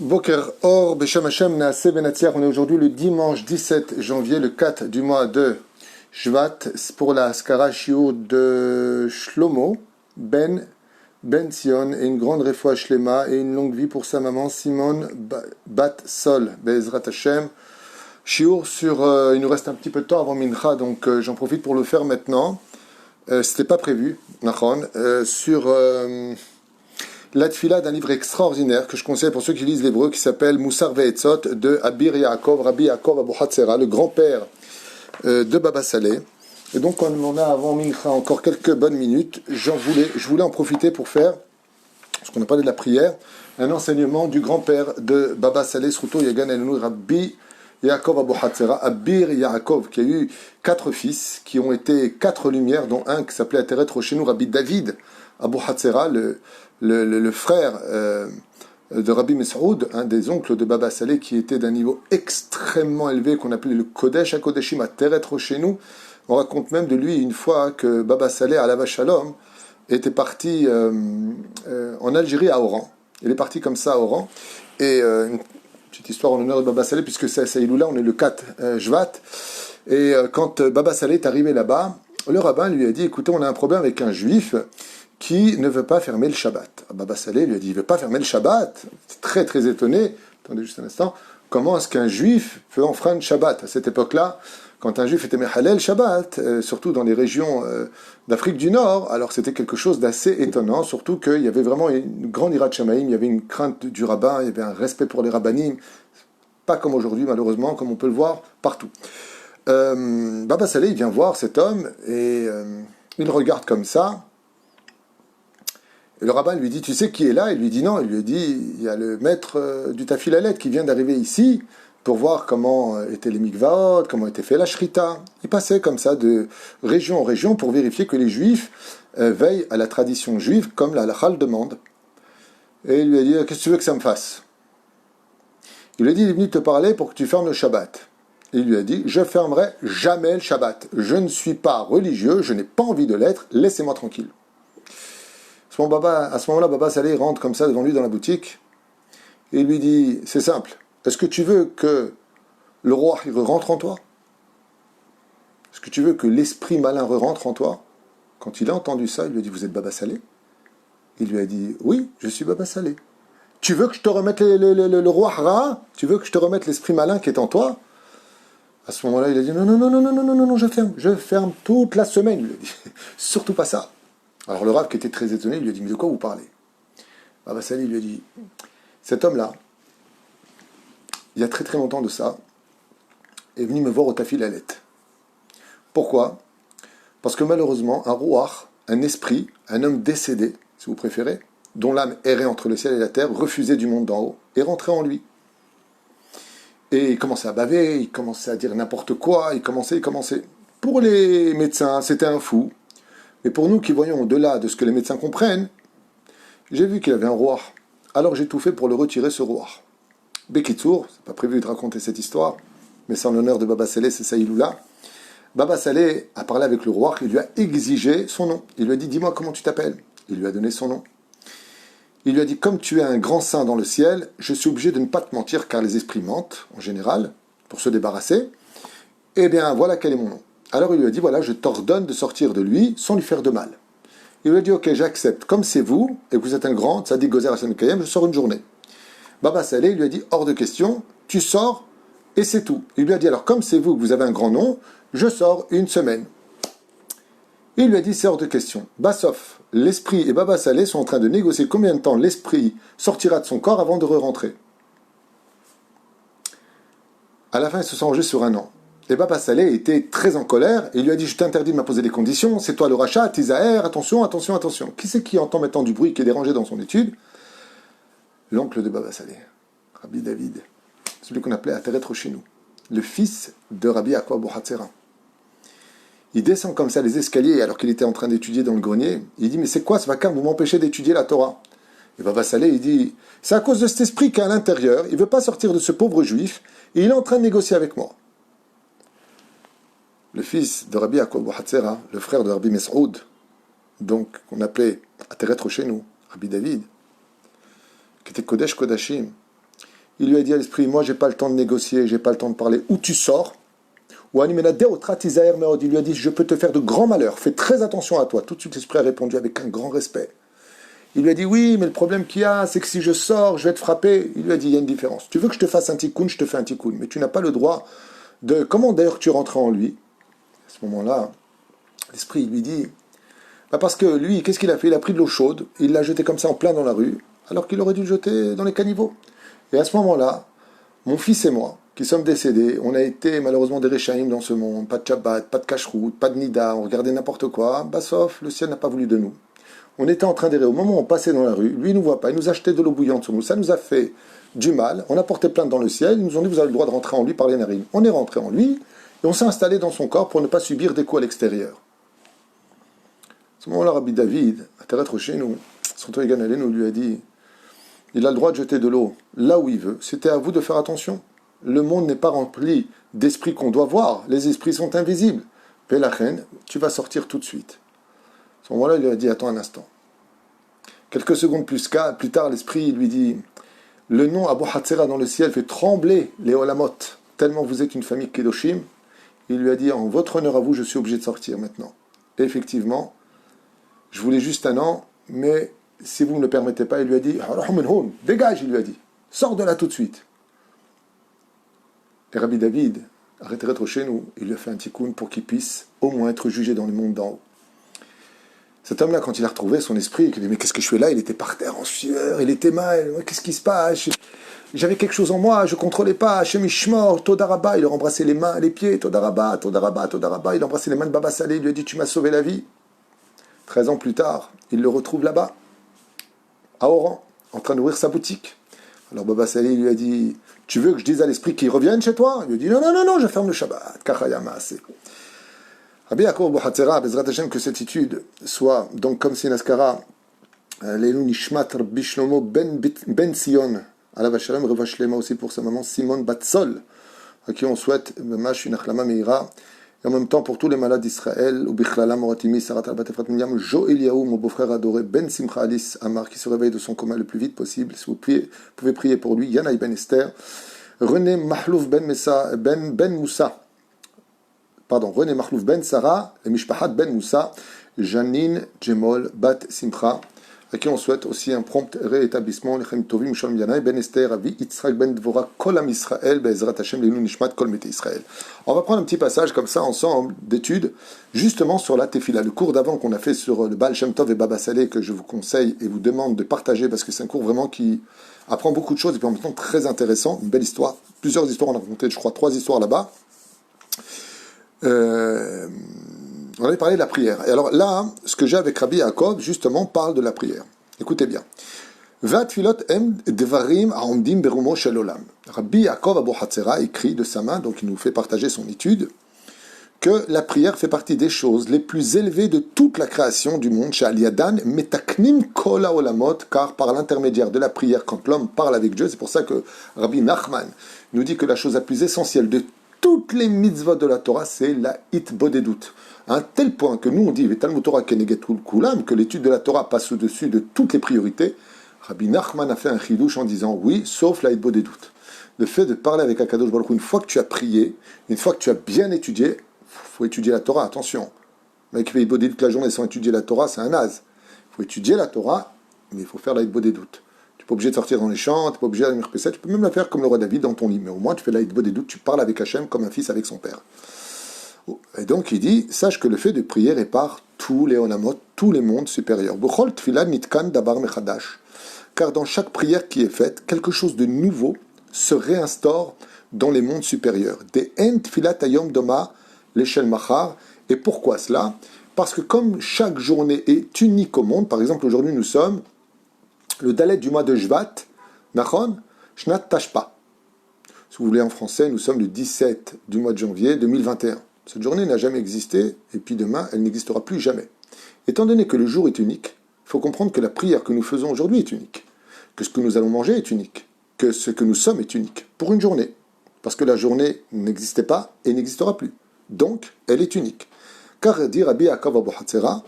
Boker Or, Beshem Hashem, Naaseh Benatzliach. On est aujourd'hui le dimanche 17 janvier, le 4 du mois de Shvat, pour la Skara Shiur de Shlomo Ben Sion, et une grande refoua shlema et une longue vie pour sa maman Simone Bat Sol, Be'ezrat Hashem. Shiur sur, il nous reste un petit peu de temps avant Mincha, donc j'en profite pour le faire maintenant. C'était pas prévu, Nachon, sur la tfila d'un livre extraordinaire que je conseille pour ceux qui lisent l'hébreu, qui s'appelle Moussar Ve'etzot de Abir Yaakov, Rabbi Yaakov Abu Hatzera, le grand-père de Baba Saleh. Et donc, quand on a avant Mincha encore quelques bonnes minutes, je voulais en profiter pour faire, parce qu'on a parlé de la prière, un enseignement du grand-père de Baba Saleh, Sruto Yagan Elenu, Rabbi Yaakov Abu Hatzera, Abir Yaakov, qui a eu 4 fils, qui ont été 4 lumières, dont un qui s'appelait Ateret Roshenu, Rabbi David Abu Hatzera, le frère de Rabbi Mesoud, un des oncles de Baba Saleh, qui était d'un niveau extrêmement élevé, qu'on appelait le Kodesh HaKodeshim, Ateret Roshenu. On raconte même de lui une fois que Baba Saleh, Alav Shalom, était parti en Algérie, à Oran. Il est parti comme ça à Oran. Et une petite histoire en l'honneur de Baba Saleh, puisque c'est à Saïloula, on est le 4 Shvat. Et quand Baba Saleh est arrivé là-bas, le rabbin lui a dit, écoutez, on a un problème avec un juif qui ne veut pas fermer le Shabbat. Baba Saleh lui a dit, il ne veut pas fermer le Shabbat. Très très étonné. Attendez juste un instant. Comment est-ce qu'un juif peut enfreindre Shabbat? À cette époque-là, quand un juif était Mehalel Shabbat, surtout dans les régions d'Afrique du Nord, alors c'était quelque chose d'assez étonnant, surtout qu'il y avait vraiment une grande hirat shamaïm, il y avait une crainte du rabbin, il y avait un respect pour les rabbanim, pas comme aujourd'hui malheureusement, comme on peut le voir partout. Baba Saleh, il vient voir cet homme et il regarde comme ça. Et le rabbin lui dit, tu sais qui est là? Il lui dit non, il lui dit, il y a le maître du Tafilalet qui vient d'arriver ici pour voir comment étaient les mikvaot, comment était fait la shrita. Il passait comme ça de région en région pour vérifier que les juifs veillent à la tradition juive comme la halakha le demande. Et il lui a dit, qu'est-ce que tu veux que ça me fasse? Il lui a dit, il est venu te parler pour que tu fermes le Shabbat. Et il lui a dit, je fermerai jamais le Shabbat. Je ne suis pas religieux, je n'ai pas envie de l'être, laissez-moi tranquille. À ce moment-là, Baba Saleh rentre comme ça devant lui dans la boutique et il lui dit, c'est simple, est-ce que tu veux que le roi rentre en toi? Est-ce que tu veux que l'esprit malin rentre en toi? Quand il a entendu ça, il lui a dit, vous êtes Baba Saleh? Il lui a dit, oui, je suis Baba Saleh. Tu veux que je te remette le roi Ra? Tu veux que je te remette l'esprit malin qui est en toi? À ce moment-là, il a dit, non, je ferme toute la semaine. Il lui a dit, surtout pas ça. Alors le Rav, qui était très étonné, lui a dit, mais de quoi vous parlez? Baba Saleh lui a dit, cet homme-là, il y a très très longtemps de ça, est venu me voir au Tafilalet. Pourquoi? Parce que malheureusement, un rouach, un esprit, un homme décédé, si vous préférez, dont l'âme errait entre le ciel et la terre, refusait du monde d'en haut, est rentré en lui. Et il commençait à baver, il commençait à dire n'importe quoi, il commençait. Pour les médecins, c'était un fou. Mais pour nous qui voyons au-delà de ce que les médecins comprennent, j'ai vu qu'il avait un roi. Alors j'ai tout fait pour le retirer, ce roi. Bekitsour, c'est pas prévu de raconter cette histoire, mais c'est en l'honneur de Baba Saleh, c'est Saïloula. Baba Saleh a parlé avec le roi, il lui a exigé son nom. Il lui a dit, dis-moi comment tu t'appelles. Il lui a donné son nom. Il lui a dit, comme tu es un grand saint dans le ciel, je suis obligé de ne pas te mentir, car les esprits mentent, en général, pour se débarrasser. Eh bien, voilà quel est mon nom. Alors il lui a dit, voilà, je t'ordonne de sortir de lui sans lui faire de mal. Il lui a dit, ok, j'accepte. Comme c'est vous, et que vous êtes un grand, tzaddik gozer Hashem Kayem, je sors une journée. Baba Saleh lui a dit, hors de question, tu sors, et c'est tout. Il lui a dit, alors comme c'est vous, que vous avez un grand nom, je sors une semaine. Il lui a dit, c'est hors de question. Bassof, l'esprit et Baba Saleh sont en train de négocier combien de temps l'esprit sortira de son corps avant de re-rentrer. À la fin, ils se sont rangés sur un an. Et Baba Saleh était très en colère, et il lui a dit, je t'interdis de m'imposer des conditions, c'est toi le rachat, Tisaer, attention. Qui c'est qui entend maintenant du bruit, qui est dérangé dans son étude? L'oncle de Baba Saleh, Rabbi David, celui qu'on appelait Ateret Roshenu, le fils de Rabbi Yaakov Abu Hatzera. Il descend comme ça les escaliers, alors qu'il était en train d'étudier dans le grenier, il dit, mais c'est quoi ce vacarme, vous m'empêchez d'étudier la Torah? Et Baba Saleh, il dit, c'est à cause de cet esprit qui est à l'intérieur, il ne veut pas sortir de ce pauvre juif, et il est en train de négocier avec moi. Le fils de Rabbi Yaakov Abu Hatzera, le frère de Rabbi Mesoud, donc qu'on appelait Ateret Roshenu, Rabbi David, qui était Kodesh Kodashim, Il lui a dit à l'esprit, moi j'ai pas le temps de négocier, j'ai pas le temps de parler. Ou tu sors, ou Animenade au Tratizaer Meod, il lui a dit, je peux te faire de grands malheurs, fais très attention à toi. Tout de suite l'esprit a répondu avec un grand respect. Il lui a dit, oui, mais le problème qu'il y a, c'est que si je sors, je vais être frappé. Il lui a dit, il y a une différence. Tu veux que je te fasse un tikkun, je te fais un tikkun. Mais tu n'as pas le droit de... Comment d'ailleurs tu rentres en lui? À ce moment-là, l'esprit lui dit, bah parce que lui, qu'est-ce qu'il a fait? Il a pris de l'eau chaude, il l'a jeté comme ça en plein dans la rue, alors qu'il aurait dû le jeter dans les caniveaux. Et à ce moment-là, mon fils et moi, qui sommes décédés, on a été malheureusement des réchaïm dans ce monde, pas de Shabbat, pas de cacheroute, pas de nida, on regardait n'importe quoi, bah sauf, le ciel n'a pas voulu de nous. On était en train d'errer. Au moment où on passait dans la rue, lui, il ne nous voit pas. Il nous a jeté de l'eau bouillante sur nous. Ça nous a fait du mal. On a porté plainte dans le ciel. Ils nous ont dit, vous avez le droit de rentrer en lui par les narines. On est rentré en lui et on s'est installé dans son corps pour ne pas subir des coups à l'extérieur. À ce moment-là, Rabbi David, à Teret Rocheinu, son Toïgan nous lui a dit, il a le droit de jeter de l'eau là où il veut. C'était à vous de faire attention. Le monde n'est pas rempli d'esprits qu'on doit voir. Les esprits sont invisibles. Pelachen, tu vas sortir tout de suite. À ce moment-là, il lui a dit, attends un instant. Quelques secondes plus tard, l'esprit lui dit, le nom Abu Hatzera dans le ciel fait trembler les Olamot, tellement vous êtes une famille Kedoshim. Il lui a dit, en votre honneur à vous, je suis obligé de sortir maintenant. Et effectivement, je voulais juste un an, mais si vous ne le permettez pas, il lui a dit, dégage, il lui a dit, sors de là tout de suite. Et Rabbi David, arrêtez d'être chez nous, il lui a fait un tikkun pour qu'il puisse au moins être jugé dans le monde d'en haut. Cet homme-là, quand il a retrouvé son esprit, il a dit, mais qu'est-ce que je fais là? Il était par terre en sueur, il était mal, qu'est-ce qui se passe? J'avais quelque chose en moi, je ne contrôlais pas, Hashem Ishmor, Todaraba, il leur embrassait les mains, les pieds, Todaraba, Todaraba, Todaraba, il embrassait les mains de Baba Salé, il lui a dit, tu m'as sauvé la vie. 13 ans plus tard, il le retrouve là-bas, à Oran, en train d'ouvrir sa boutique. Alors Baba Salé lui a dit, tu veux que je dise à l'esprit qu'il revienne chez toi? Il lui a dit, non, je ferme le Shabbat, Kachaya Maaseh. Rabbi Yaakov Abu Hatzera, Bezrat Hashem, que cette étude soit donc comme c'est Naskara, Leilu Nishmat Rabbi Shlomo Ben Sion, Alav Shalom, Reva Shlema aussi pour sa maman Simone Batsol, à qui on souhaite Mamash une Achlama Meira, et en même temps pour tous les malades d'Israël, ou Bichlala Moratimi, Sarat Al-Batefrat Minyam, Jo Eliaou, mon beau-frère adoré, Ben Simcha Alice Amar, qui se réveille de son coma le plus vite possible. Si vous pouvez prier pour lui, Yanaï Ben Esther, René Mahlouf Ben Moussa, René Mahlouf Ben Sarah, et Mishpahat Ben Moussa, Janine Djemol Bat Simcha, à qui on souhaite aussi un prompt réétablissement, Lechem Tovim Shalom Yanaï Ben Esther, Avi Yitzhak Ben Dvora, Kolam Israël, Be'ezrat Hashem, Leilu Nishmat, Kol Mete Israël. On va prendre un petit passage comme ça ensemble d'études, justement sur la Tefila, le cours d'avant qu'on a fait sur le Baal Shem Tov et Baba Salé, que je vous conseille et vous demande de partager, parce que c'est un cours vraiment qui apprend beaucoup de choses et puis en même temps très intéressant, une belle histoire, plusieurs histoires, on a raconté, je crois, 3 histoires là-bas. On avait parlé de la prière. Et alors là, ce que j'ai avec Rabbi Yaakov, justement, parle de la prière. Écoutez bien. Vatfilot em devarim aomdim berumo shel olam. Rabbi Yaakov Abu Hatzera écrit de sa main, donc il nous fait partager son étude, que la prière fait partie des choses les plus élevées de toute la création du monde, chez Aliadan, metaknim kol haolamot, car par l'intermédiaire de la prière, quand l'homme parle avec Dieu, c'est pour ça que Rabbi Nachman nous dit que la chose la plus essentielle de toutes les mitzvot de la Torah, c'est la hitbodedut. À un tel point que nous on dit Talmud Torah keneget kul kulam, que l'étude de la Torah passe au-dessus de toutes les priorités. Rabbi Nachman a fait un chidouche en disant oui, sauf la hitbodedut. Le fait de parler avec Akadosh Baruch Hu, une fois que tu as prié, une fois que tu as bien étudié, faut étudier la Torah, attention. Le mec qui fait hitbodedut toute la journée sans étudier la Torah, c'est un naze. Il faut étudier la Torah, mais il faut faire la hitbodedut. Tu n'es pas obligé de sortir dans les champs, tu n'es pas obligé d'aller me tu peux même la faire comme le roi David dans ton lit, mais au moins tu fais la hitbodedut, tu parles avec Hachem comme un fils avec son père. Et donc il dit, sache que le fait de prier répare tous les olamot, tous les mondes supérieurs. B'chol tfila nitkan dabar mechadash. Car dans chaque prière qui est faite, quelque chose de nouveau se réinstaure dans les mondes supérieurs. Des en tfilat ayom doma l'échelle machar. Et pourquoi cela? Parce que comme chaque journée est unique au monde, par exemple aujourd'hui nous sommes le dalet du mois de Shvat, Nachon, Shnat Tashpa. Si vous voulez en français, nous sommes le 17 du mois de janvier 2021. Cette journée n'a jamais existé, et puis demain, elle n'existera plus jamais. Étant donné que le jour est unique, il faut comprendre que la prière que nous faisons aujourd'hui est unique, que ce que nous allons manger est unique, que ce que nous sommes est unique, pour une journée, parce que la journée n'existait pas et n'existera plus. Donc, elle est unique. Car dit Rabbi Yaakov Abu Hatzera,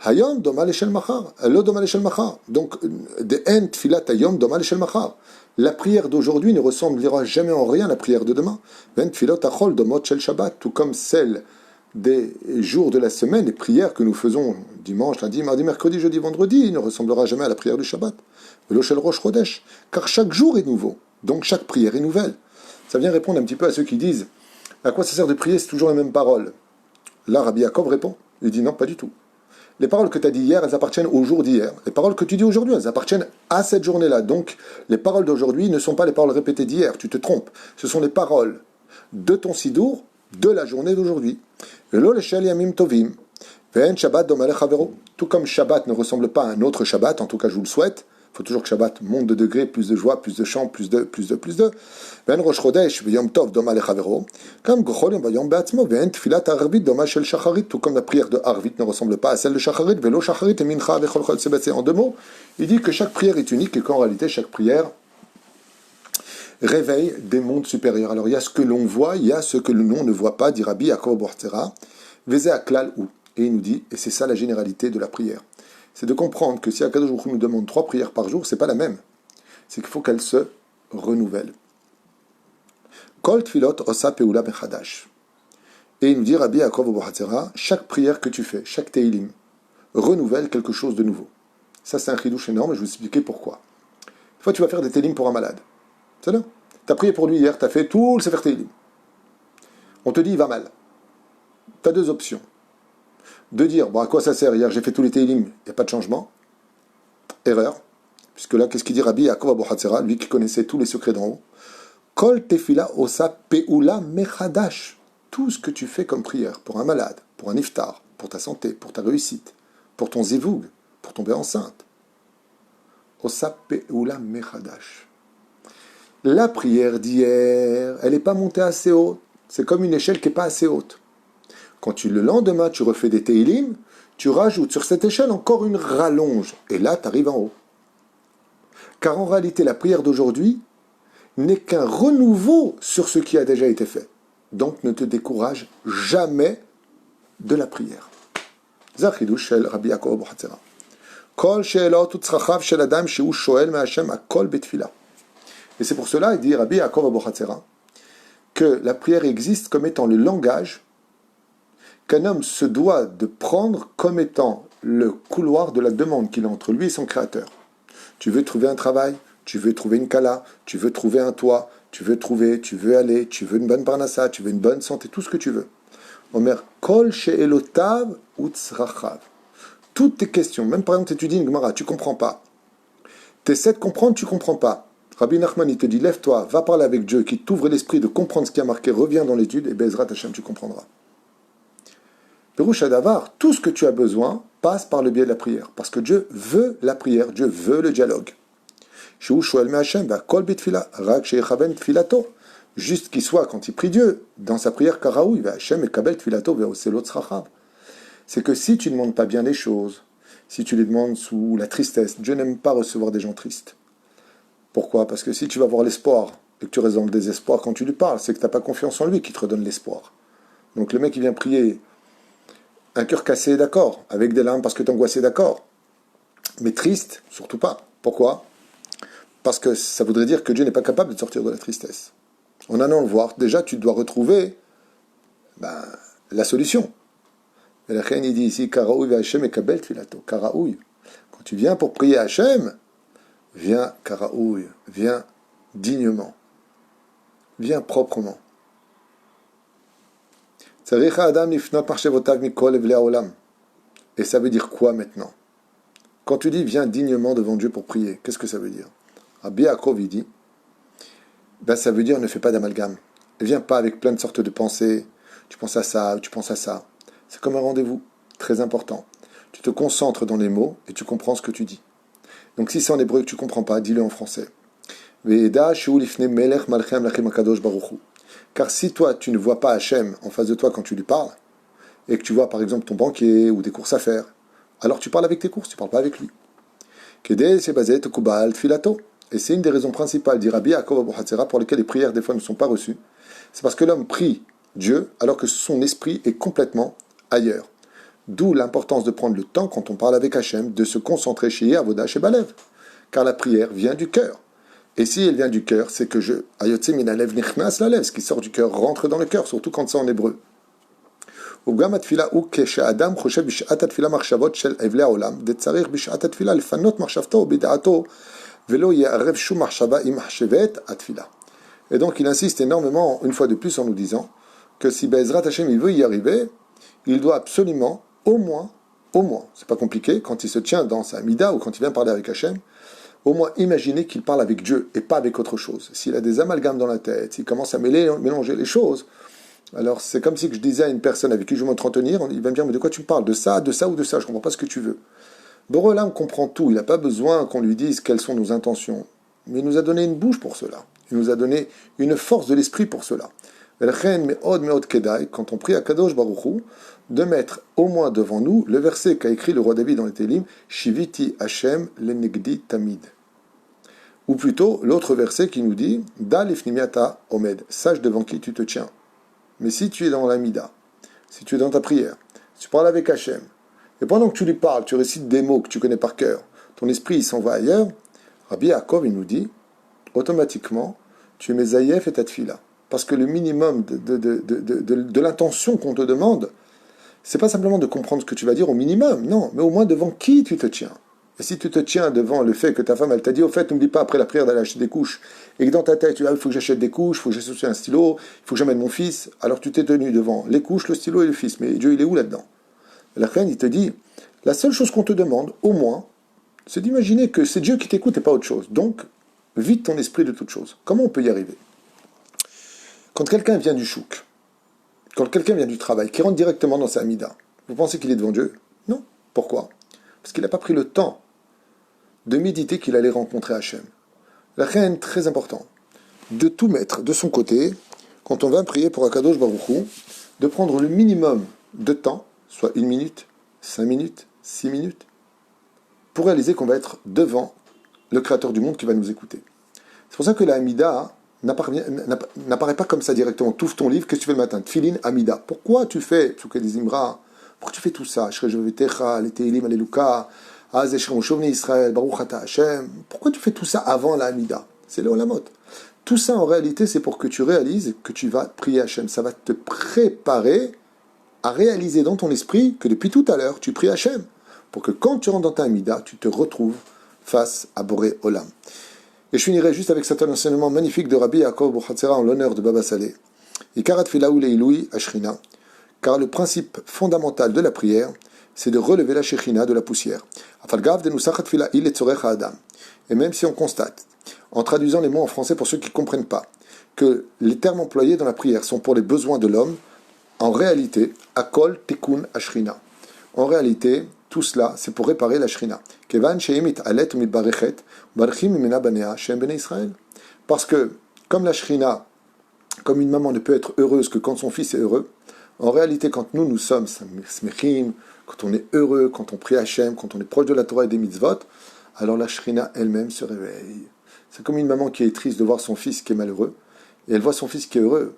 Hayom doma l'eshel machar, lo doma l'eshel machar. Donc, de en tfilat hayom doma l'eshel machar. La prière d'aujourd'hui ne ressemblera jamais en rien à la prière de demain. Tout comme celle des jours de la semaine, les prières que nous faisons dimanche, lundi, mardi, mercredi, jeudi, vendredi, ne ressemblera jamais à la prière du Shabbat. Car chaque jour est nouveau, donc chaque prière est nouvelle. Ça vient répondre un petit peu à ceux qui disent à quoi ça sert de prier, c'est toujours la même parole. Là, Rabbi Yaakov répond, il dit non, pas du tout. Les paroles que tu as dit hier, elles appartiennent au jour d'hier. Les paroles que tu dis aujourd'hui, elles appartiennent à cette journée-là. Donc, les paroles d'aujourd'hui ne sont pas les paroles répétées d'hier, tu te trompes. Ce sont les paroles de ton sidour de la journée d'aujourd'hui. Tout comme Shabbat ne ressemble pas à un autre Shabbat, en tout cas je vous le souhaite, il faut toujours que Shabbat monte de degrés, plus de joie, plus de chant, plus de. Ben Rosh Chodesh, Yom Tov, Doma Lechavero, comme Gochol Yom Vayom Beatzmo, Ben Tfilat Arvit, Doma Shel Shacharit, tout comme la prière de Arvit ne ressemble pas à celle de Shacharit, Velo Shacharit et Mincha Vechol Chol Sebetse. En deux mots, il dit que chaque prière est unique et qu'en réalité, chaque prière réveille des mondes supérieurs. Alors il y a ce que l'on voit, il y a ce que l'on ne voit pas, dit Rabbi Yaakov Bortera, Veze Aklal ou. Et il nous dit, et c'est ça la généralité de la prière, c'est de comprendre que si Akadosh Baruch Hu nous demande 3 prières par jour, c'est pas la même. C'est qu'il faut qu'elle se renouvelle. Kol tfilot osa peula bechadash. Et il nous dit, Rabbi Yaakov Bortera, chaque prière que tu fais, chaque teilim, renouvelle quelque chose de nouveau. Ça c'est un chidouche énorme, je vais vous expliquer pourquoi. Une fois tu vas faire des teilim pour un malade. C'est là. Tu as prié pour lui hier, tu as fait tout le Sefer Teilim. On te dit, il va mal. Tu as 2 options. De dire, bon, à quoi ça sert? Hier, j'ai fait tous les Teilim, il n'y a pas de changement. Erreur. Puisque là, qu'est-ce qu'il dit Rabbi Yaakov Abu Hatzera, lui qui connaissait tous les secrets d'en haut? Kol tefila osa peula mechadash. Tout ce que tu fais comme prière pour un malade, pour un iftar, pour ta santé, pour ta réussite, pour ton zivoug, pour tomber enceinte. Osa peula mechadash. La prière d'hier, elle n'est pas montée assez haute. C'est comme une échelle qui n'est pas assez haute. Quand le lendemain, tu refais des teilim, tu rajoutes sur cette échelle encore une rallonge. Et là, tu arrives en haut. Car en réalité, la prière d'aujourd'hui n'est qu'un renouveau sur ce qui a déjà été fait. Donc, ne te décourage jamais de la prière. Zachidou shel Rabbi Yaakov Abu Hatzera. Kol she'elot u'tzrachav shel adam she'u shoel me'Hashem akol betfila. Et c'est pour cela, il dit Rabbi Yaakov Abu Hatzera, que la prière existe comme étant le langage qu'un homme se doit de prendre comme étant le couloir de la demande qu'il a entre lui et son Créateur. Tu veux trouver un travail, tu veux trouver une kala, tu veux trouver un toit, tu veux aller, tu veux une bonne parnassa, tu veux une bonne santé, tout ce que tu veux. Omer, kol she'elotav u'tzrachav. Toutes tes questions, même par exemple tu étudies une Gemara, tu ne comprends pas. Tu essaies de comprendre, tu ne comprends pas. Rabbi Nachman, il te dit, lève-toi, va parler avec Dieu, qui t'ouvre l'esprit de comprendre ce qui a marqué, reviens dans l'étude, et Bezrat Hashem, tu comprendras. Perouche Adavar, tout ce que tu as besoin passe par le biais de la prière, parce que Dieu veut la prière, Dieu veut le dialogue. Juste qu'il soit, quand il prie Dieu, dans sa prière, c'est que si tu ne demandes pas bien les choses, si tu les demandes sous la tristesse, Dieu n'aime pas recevoir des gens tristes. Pourquoi? Parce que si tu vas avoir l'espoir et que tu restes dans le désespoir quand tu lui parles, c'est que tu n'as pas confiance en lui qui te redonne l'espoir. Donc le mec qui vient prier, un cœur cassé, d'accord, avec des larmes parce que tu es angoissé, d'accord, mais triste, surtout pas. Pourquoi? Parce que ça voudrait dire que Dieu n'est pas capable de sortir de la tristesse. En allant le voir, déjà tu dois retrouver la solution. Et la reine il dit ici, Karaoui Hachem et Kabel Tfilato. Karaoui. Quand tu viens pour prier Hachem, viens Karaoui, viens dignement, viens proprement. Et ça veut dire quoi maintenant? Quand tu dis viens dignement devant Dieu pour prier, qu'est-ce que ça veut dire? Rabbi Yaakov il dit, ça veut dire ne fais pas d'amalgame. Ne viens pas avec plein de sortes de pensées, tu penses à ça, ou tu penses à ça. C'est comme un rendez-vous, très important. Tu te concentres dans les mots et tu comprends ce que tu dis. Donc si c'est en hébreu que tu ne comprends pas, dis-le en français. Car si toi, tu ne vois pas Hachem en face de toi quand tu lui parles, et que tu vois par exemple ton banquier ou des courses à faire, alors tu parles avec tes courses, tu ne parles pas avec lui. Et c'est une des raisons principales, dit Rabbi Yaakov Abu Hatzera, pour lesquelles les prières des fois ne sont pas reçues. C'est parce que l'homme prie Dieu alors que son esprit est complètement ailleurs. D'où l'importance de prendre le temps, quand on parle avec Hachem, de se concentrer chez Avodah chez Balev. Car la prière vient du cœur. Et si elle vient du cœur, c'est que Ayotse min alev nichnas lalev, ce qui sort du cœur rentre dans le cœur, surtout quand c'est en hébreu. וגם התפילה הוא כשאדם חושב בשעת התפילה מחשבות של אבלי העולם, דצריך בשעת התפילה לפנות מחשבתו בדעתו, ולא יערב שום מחשבה עם מחשבת התפילה. Et donc il insiste énormément, une fois de plus, en nous disant que si Be'ezrat Hashem il veut y arriver, il doit absolument, au moins, c'est pas compliqué, quand il se tient dans sa Mida ou quand il vient parler avec Hashem, au moins imaginer qu'il parle avec Dieu et pas avec autre chose. S'il a des amalgames dans la tête, s'il commence à mélanger les choses, alors c'est comme si je disais à une personne avec qui je veux m'entretenir, il va me dire, mais de quoi tu me parles? De ça ou de ça, je ne comprends pas ce que tu veux. Borolam comprend tout, il n'a pas besoin qu'on lui dise quelles sont nos intentions, mais il nous a donné une bouche pour cela, il nous a donné une force de l'esprit pour cela. Quand on prie à Kadosh Baruch Hu, de mettre au moins devant nous le verset qu'a écrit le roi David dans les Télim, Shiviti Hashem lenegdi tamid. Ou plutôt l'autre verset qui nous dit, Da lifnimiata omed, sache devant qui tu te tiens. Mais si tu es dans l'amida, si tu es dans ta prière, si tu parles avec Hashem, et pendant que tu lui parles, tu récites des mots que tu connais par cœur, ton esprit il s'en va ailleurs, Rabbi Yaakov il nous dit, automatiquement, tu es Mezayef et ta tfila. Parce que le minimum de l'intention qu'on te demande, c'est pas simplement de comprendre ce que tu vas dire au minimum, non, mais au moins devant qui tu te tiens. Et si tu te tiens devant le fait que ta femme, elle t'a dit, au fait, n'oublie pas après la prière d'aller acheter des couches, et que dans ta tête, tu dis, il faut que j'achète des couches, il faut que j'achète un stylo, il faut que j'amène mon fils, alors tu t'es tenu devant les couches, le stylo et le fils. Mais Dieu, il est où là-dedans? La reine, il te dit, la seule chose qu'on te demande, au moins, c'est d'imaginer que c'est Dieu qui t'écoute et pas autre chose. Donc, vide ton esprit de toute chose. Comment on peut y arriver? Quand quelqu'un vient du chouk, quand quelqu'un vient du travail, qui rentre directement dans sa amida, vous pensez qu'il est devant Dieu? Non. Pourquoi? Parce qu'il n'a pas pris le temps de méditer qu'il allait rencontrer Hachem. La reine, très important, de tout mettre de son côté, quand on va prier pour Akadosh Baruch Hu, de prendre le minimum de temps, soit 1 minute, 5 minutes, 6 minutes, pour réaliser qu'on va être devant le Créateur du monde qui va nous écouter. C'est pour ça que la Amida n'apparaît pas comme ça directement. Tu ouvres ton livre, qu'est-ce que tu fais le matin? Tfilin, Amida. Pourquoi tu fais Psuke des Imra? Pourquoi tu fais tout ça? Les Tehilim, Alléluia, Israël, Baruch Ata Hashem. Pourquoi tu fais tout ça avant la Amida? C'est le Olamot. Tout ça en réalité, c'est pour que tu réalises que tu vas prier Hashem. Ça va te préparer à réaliser dans ton esprit que depuis tout à l'heure, tu pries Hashem. Pour que quand tu rentres dans ta Amida, tu te retrouves face à Boré Olam. Et je finirai juste avec cet enseignement magnifique de Rabbi Yaakov Bochatzera en l'honneur de Baba Saleh. Car le principe fondamental de la prière, c'est de relever la Shekhinah de la poussière. Et même si on constate, en traduisant les mots en français pour ceux qui ne comprennent pas, que les termes employés dans la prière sont pour les besoins de l'homme, en réalité, Akol Tikkun Ashrina. En réalité, tout cela, c'est pour réparer la Shrina. Parce que, comme la Shrina, comme une maman ne peut être heureuse que quand son fils est heureux, en réalité, quand nous sommes smechim, quand on est heureux, quand on prie Hachem, quand on est proche de la Torah et des mitzvot, alors la Shrina elle-même se réveille. C'est comme une maman qui est triste de voir son fils qui est malheureux, et elle voit son fils qui est heureux.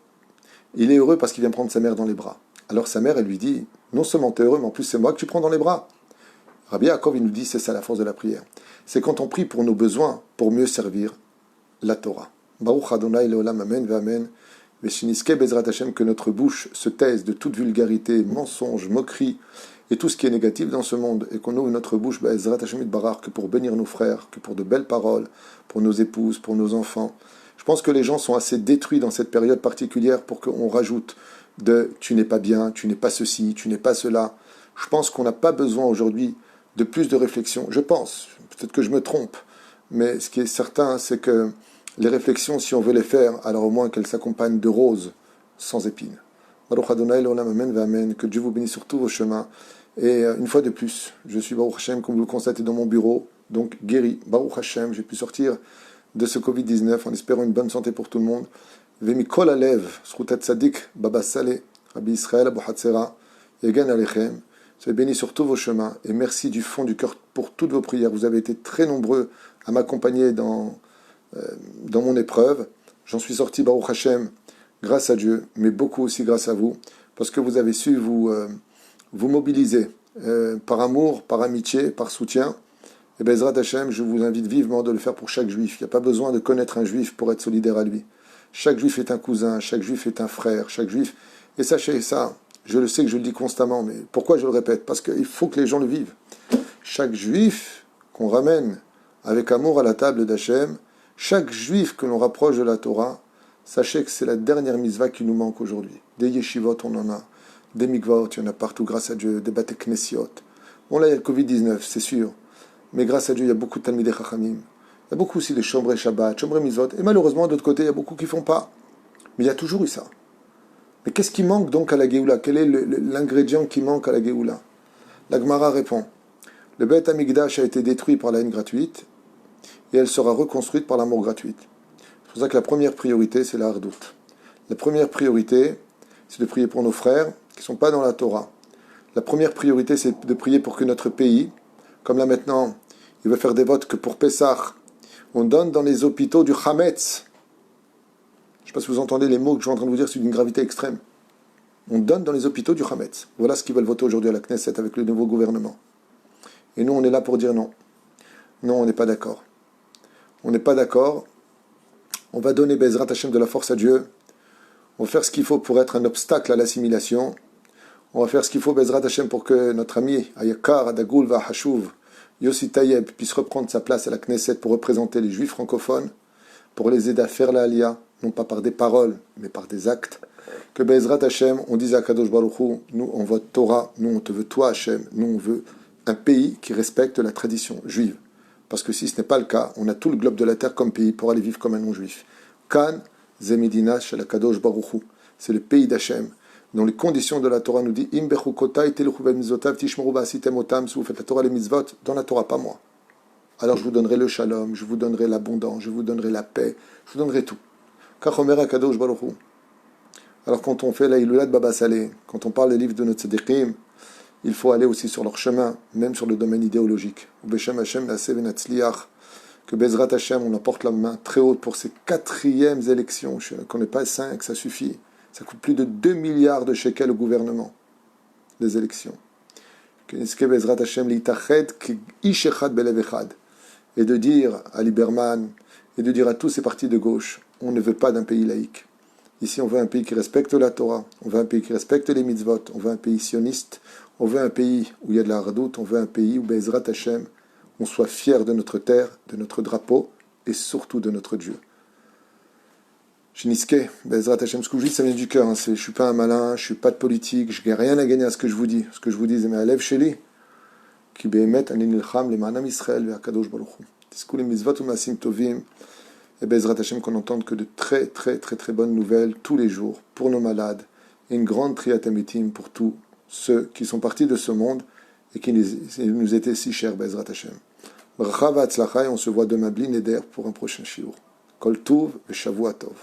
Il est heureux parce qu'il vient prendre sa mère dans les bras. Alors sa mère, elle lui dit, non seulement tu es heureux, mais en plus c'est moi que tu prends dans les bras. Rabbi Yaakov, il nous dit, c'est ça la force de la prière. C'est quand on prie pour nos besoins, pour mieux servir la Torah. Baruch Adonai Leolam, Amen, Amen. Veshiniske Bezrat Hashem, que notre bouche se taise de toute vulgarité, mensonge, moquerie et tout ce qui est négatif dans ce monde, et qu'on ouvre notre bouche, Bezrat Hashem Barar, que pour bénir nos frères, que pour de belles paroles, pour nos épouses, pour nos enfants. Je pense que les gens sont assez détruits dans cette période particulière pour qu'on rajoute de tu n'es pas bien, tu n'es pas ceci, tu n'es pas cela. Je pense qu'on n'a pas besoin aujourd'hui de plus de réflexion. Je pense, peut-être que je me trompe, mais ce qui est certain, c'est que les réflexions, si on veut les faire, alors au moins qu'elles s'accompagnent de roses sans épines. Baruch Adonai Leolam, Amen, Amen. Que Dieu vous bénisse sur tous vos chemins. Et une fois de plus, je suis Baruch Hashem, comme vous le constatez dans mon bureau, donc guéri. Baruch Hashem, j'ai pu sortir de ce Covid-19 en espérant une bonne santé pour tout le monde. Vemikol Alev, Srutat Tzadik, Baba Saleh, Rabbi Israël, Abu Hatzera, Yegan Alechem. Soyez bénis sur tous vos chemins et merci du fond du cœur pour toutes vos prières. Vous avez été très nombreux à m'accompagner dans mon épreuve. J'en suis sorti, Baruch Hashem, grâce à Dieu, mais beaucoup aussi grâce à vous, parce que vous avez su vous mobiliser par amour, par amitié, par soutien. Et Bezrat Hashem, je vous invite vivement de le faire pour chaque juif. Il n'y a pas besoin de connaître un juif pour être solidaire à lui. Chaque juif est un cousin, chaque juif est un frère, chaque juif... Et sachez ça, je le sais que je le dis constamment, mais pourquoi je le répète? Parce qu'il faut que les gens le vivent. Chaque juif qu'on ramène avec amour à la table d'Hachem, chaque juif que l'on rapproche de la Torah, sachez que c'est la dernière mitzvah qui nous manque aujourd'hui. Des yeshivot, on en a. Des mikvaot, il y en a partout, grâce à Dieu. Des bate knesiot. Bon, là, il y a le Covid-19, c'est sûr. Mais grâce à Dieu, il y a beaucoup de talmidei chachamim. Il y a beaucoup aussi de chomrei Shabbat, chomrei mitzvot. Et malheureusement, d'autre côté, il y a beaucoup qui ne font pas. Mais il y a toujours eu ça. Mais qu'est-ce qui manque donc à la Géoula? Quel est l'ingrédient qui manque à la Géoula? La Gemara répond. Le Beth Amikdash a été détruit par la haine gratuite et elle sera reconstruite par l'amour gratuit. C'est pour ça que la première priorité, c'est la hardout. La première priorité, c'est de prier pour nos frères qui ne sont pas dans la Torah. La première priorité, c'est de prier pour que notre pays, comme là maintenant, il va faire des votes que pour Pessah, on donne dans les hôpitaux du Hametz. Je ne sais pas si vous entendez les mots que je suis en train de vous dire, c'est d'une gravité extrême. On donne dans les hôpitaux du Hametz. Voilà ce qu'ils veulent voter aujourd'hui à la Knesset avec le nouveau gouvernement. Et nous, on est là pour dire non. Non, on n'est pas d'accord. On n'est pas d'accord. On va donner Bezrat Hashem de la force à Dieu. On va faire ce qu'il faut pour être un obstacle à l'assimilation. On va faire ce qu'il faut, Bezrat Hashem, pour que notre ami Ayakar, Adagoul, Vahashuv, Yossi Tayeb puisse reprendre sa place à la Knesset pour représenter les Juifs francophones, pour les aider à faire la Aliyah, non pas par des paroles, mais par des actes. Que Bezrat Hashem, on dise à Kadosh Baruch Hu, nous on vote Torah, nous on te veut toi Hashem, nous on veut un pays qui respecte la tradition juive. Parce que si ce n'est pas le cas, on a tout le globe de la terre comme pays pour aller vivre comme un non-juif. Kan Zemedina Shel Kadosh Baruch Hu, c'est le pays d'Hachem, dont les conditions de la Torah nous disent Im bechukotai telchu b'mitzvotav tishmeru ba'asitem otam, si vous faites la Torah les mitzvot, dans la Torah, pas moi. Alors je vous donnerai le shalom, je vous donnerai l'abondance, je vous donnerai la paix, je vous donnerai tout. Kachomer Kadosh Baruch Hu. Alors quand on fait la Hilulat Baba Saleh, quand on parle des livres de notre tzadikim, il faut aller aussi sur leur chemin, même sur le domaine idéologique. Ubeshem Hashem Naaseh Venatzliach, que Bezrat Hashem, on apporte la main très haute pour ces 4e élections. Je ne connais pas 5, ça suffit. Ça coûte plus de 2 milliards de shekels au gouvernement, les élections. Que Bezrat Hashem Litached Ish Echad Belev Echad. Et de dire à Lieberman, et de dire à tous ces partis de gauche, on ne veut pas d'un pays laïque. Ici, on veut un pays qui respecte la Torah, on veut un pays qui respecte les mitzvot, on veut un pays sioniste, on veut un pays où il y a de la hardout, on veut un pays où Bezrat Hashem, on soit fier de notre terre, de notre drapeau et surtout de notre Dieu. Shiniske, Bezrat Hashem, ce que je vous dis, ça vient du cœur. Je ne suis pas un malin, je ne suis pas de politique, je n'ai rien à gagner à ce que je vous dis. Ce que je vous dis, c'est ma lève chez lui. Qui bémet ani nilcham le manam Israël ve Akadosh Baruch Hu. Tiskou les mitzvot ou masim tovim. Et Bezrat Hashem, qu'on entende que de très très très très bonnes nouvelles tous les jours pour nos malades et une grande triatamitim pour tous ceux qui sont partis de ce monde et qui nous étaient si chers, Bezrat Hashem. Bracha v'atzlacha, et on se voit demain bli neder pour un prochain shiur. Kol tuv ve shavua tov.